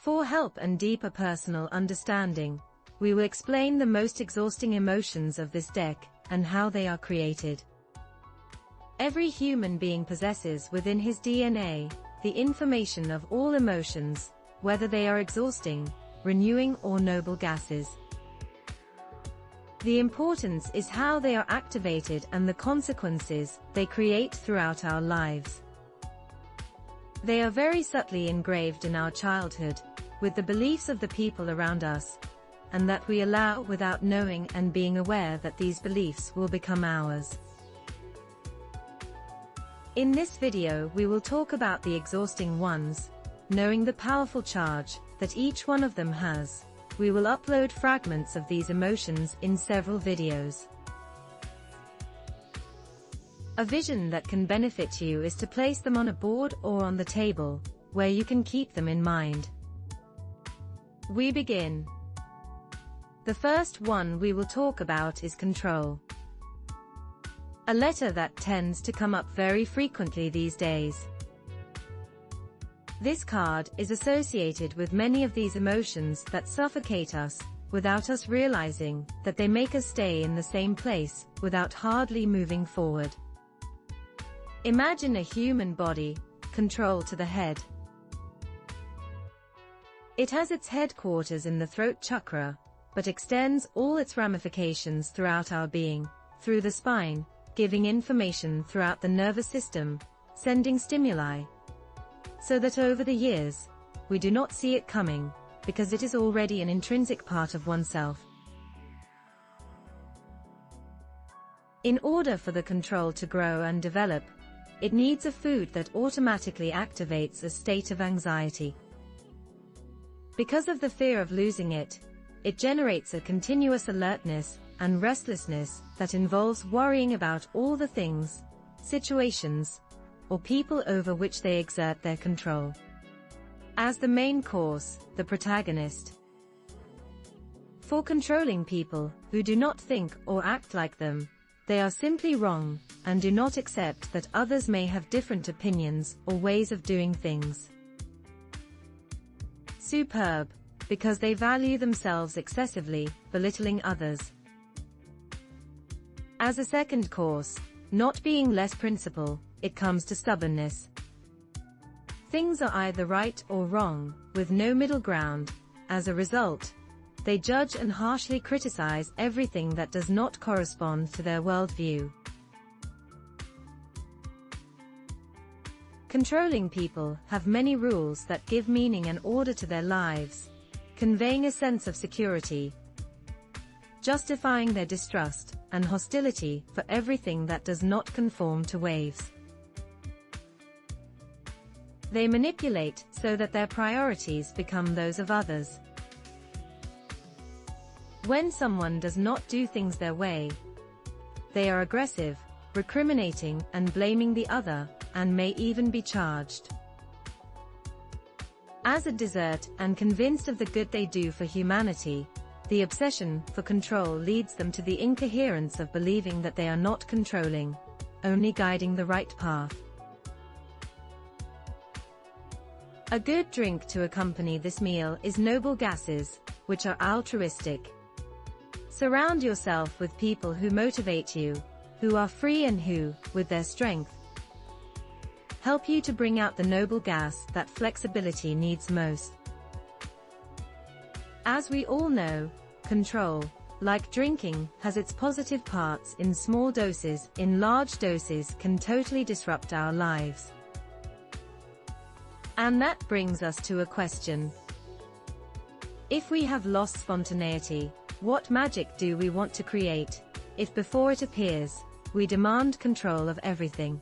For help and deeper personal understanding, we will explain the most exhausting emotions of this deck, and how they are created. Every human being possesses within his DNA, the information of all emotions, whether they are exhausting, renewing or noble gases. The importance is how they are activated and the consequences they create throughout our lives. They are very subtly engraved in our childhood, with the beliefs of the people around us, and that we allow without knowing and being aware that these beliefs will become ours. In this video we will talk about the exhausting ones, knowing the powerful charge that each one of them has. We will upload fragments of these emotions in several videos. A vision that can benefit you is to place them on a board or on the table, where you can keep them in mind. We begin. The first one we will talk about is control. A letter that tends to come up very frequently these days. This card is associated with many of these emotions that suffocate us, without us realizing that they make us stay in the same place, without hardly moving forward. Imagine a human body, control to the head. It has its headquarters in the throat chakra, but extends all its ramifications throughout our being, through the spine, giving information throughout the nervous system, sending stimuli, so that over the years, we do not see it coming, because it is already an intrinsic part of oneself. In order for the control to grow and develop, it needs a food that automatically activates a state of anxiety. Because of the fear of losing it, it generates a continuous alertness and restlessness that involves worrying about all the things, situations, or people over which they exert their control. As the main cause, the protagonist. For controlling people who do not think or act like them, they are simply wrong, and do not accept that others may have different opinions or ways of doing things. Superb, because they value themselves excessively, belittling others. As a second cause, not being less principle, it comes to stubbornness. Things are either right or wrong, with no middle ground. As a result, they judge and harshly criticize everything that does not correspond to their worldview. Controlling people have many rules that give meaning and order to their lives, conveying a sense of security, justifying their distrust and hostility for everything that does not conform to waves. They manipulate so that their priorities become those of others. When someone does not do things their way, they are aggressive, recriminating and blaming the other, and may even be charged. As a desert and convinced of the good they do for humanity, the obsession for control leads them to the incoherence of believing that they are not controlling, only guiding the right path. A good drink to accompany this meal is noble gases, which are altruistic. Surround yourself with people who motivate you, who are free and who, with their strength, help you to bring out the noble gas that flexibility needs most. As we all know, control, like drinking, has its positive parts in small doses. In large doses can totally disrupt our lives. And that brings us to a question. If we have lost spontaneity, what magic do we want to create, if before it appears, we demand control of everything?